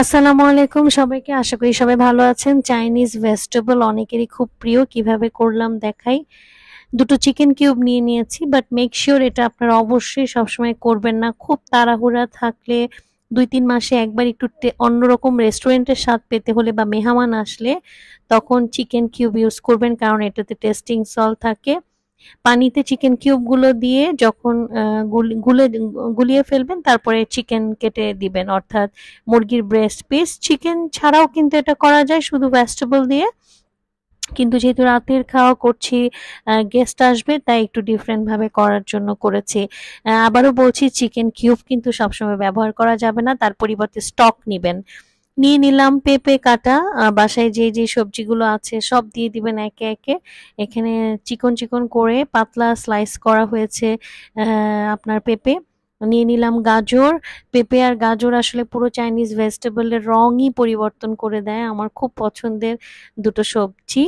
আসসালামু আলাইকুম সবাইকে। আশা করি সবাই ভালো আছেন। চাইনিজ ভেজিটেবল অনেকেরই খুব প্রিয়। কিভাবে করলাম দেখাই। দুটো চিকেন কিউব নিয়ে নিয়েছি, বাট মেক শিওর এটা আপনারা অবশ্যই সবসময় করবেন না। খুব তাড়াহুড়া থাকলে 2-3 মাসে একবার একটু অন্যরকম রেস্টুরেন্টের স্বাদ পেতে হলে বা মেহমান আসলে তখন চিকেন কিউব ইউজ করবেন, কারণ এটাতে টেস্টিং সল্ট থাকে। পানিতে চিকেন কিউব গুলো দিয়ে যখন গুলিয়ে ফেলবেন, তারপরে চিকেন কেটে দিবেন, অর্থাৎ মুরগির ব্রেস্ট পিস। চিকেন ছাড়াও কিন্তু এটা করা যায় শুধু ভেজিটেবল দিয়ে, কিন্তু যেহেতু রাতের খাওয়া করছি, গেস্ট আসবে, তাই একটু ডিফারেন্ট ভাবে করার জন্য করেছি। আবারও বলছি, চিকেন কিউব কিন্তু সবসময় ব্যবহার করা যাবে না, তার পরিবর্তে স্টক নিবেন। নিয়ে নিলাম পেঁপে কাটা। বাসায় যে যে সবজিগুলো আছে সব দিয়ে দিবেন একে একে। এখানে চিকন চিকন করে পাতলা স্লাইস করা হয়েছে আপনার পেঁপে। নিয়ে নিলাম গাজর। পেঁপে আর গাজর আসলে পুরো চাইনিজ ভেজিটেবলের রঙই পরিবর্তন করে দেয়। আমার খুব পছন্দের দুটো সবজি।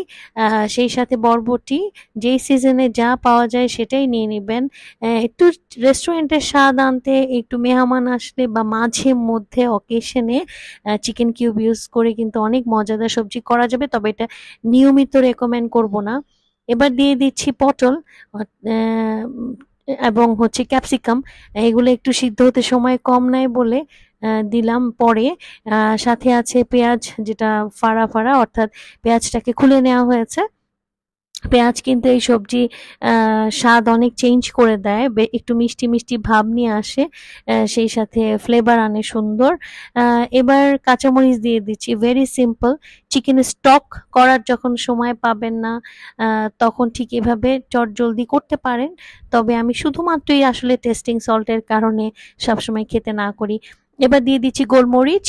সেই সাথে বরবটি। যেই সিজনে যা পাওয়া যায় সেটাই নিয়ে নিবেন। একটু রেস্টুরেন্টের স্বাদ আনতে, একটু মেহমান আসলে বা মাঝে মধ্যে অকেশনে চিকেন কিউব ইউজ করে কিন্তু অনেক মজাদার সবজি করা যাবে, তবে এটা নিয়মিত রেকমেন্ড করব না। এবার দিয়ে দিচ্ছি পটল এবং হচ্ছে ক্যাপসিকাম। এগুলো একটু সিদ্ধ হতে সময় কম নেয় বলে দিলাম পরে। সাথে আছে পেঁয়াজ, যেটা ফাড়া ফাড়া, অর্থাৎ পেঁয়াজটাকে খুলে নেওয়া হয়েছে। পেঁয়াজ কিন্তু এই সবজি স্বাদ অনেক চেঞ্জ করে দেয়, একটু মিষ্টি মিষ্টি ভাব নিয়ে আসে, সেই সাথে ফ্লেভার আনে সুন্দর। এবার কাঁচামরিচ দিয়ে দিচ্ছি, ভেরি সিম্পল। চিকেন স্টক করার যখন সময় পাবেন না, তখন ঠিক এভাবে চটজলদি করতে পারেন, তবে আমি শুধুমাত্রই আসলে টেস্টিং সল্টের কারণে সবসময় খেতে না করি। এবার দিয়ে দিচ্ছি গোলমরিচ।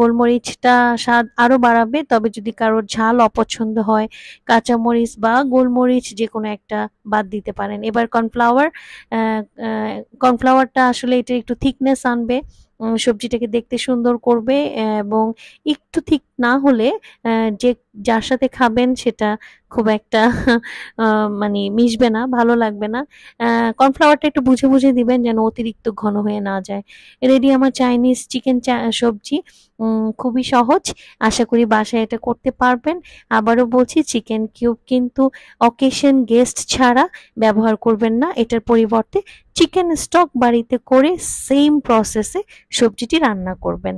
গোলমরিচটা স্বাদ আরো বাড়াবে, তবে যদি কারোর ঝাল অপছন্দ হয়, কাঁচামরিচ বা গোলমরিচ যে কোনো একটা বাদ দিতে পারেন। এবার কর্নফ্লাওয়ার। কর্নফ্লাওয়ারটা আসলে এটা একটু থিকনেস আনবে, সবজিটাকে দেখতে সুন্দর করবে, এবং একটু ঠিক না হলে যে যার সাথে খাবেন সেটা খুব একটা মানে মিশবে না, ভালো লাগবে না। কর্নফ্লাওয়ারটা একটু বুঝে বুঝে দিবেন যেন অতিরিক্ত ঘন হয়ে না যায়। রেডি আমার চাইনিজ চিকেন সবজি। খুবই সহজ। আশা করি বাসায় এটা করতে পারবেন। আবারও বলছি, চিকেন কিউব কিন্তু অকেশন গেস্ট ছাড়া ব্যবহার করবেন না। এটার পরিবর্তে চিকেন স্টক বাড়িতে করে সেম প্রসেসে সবজিটি রান্না করবেন।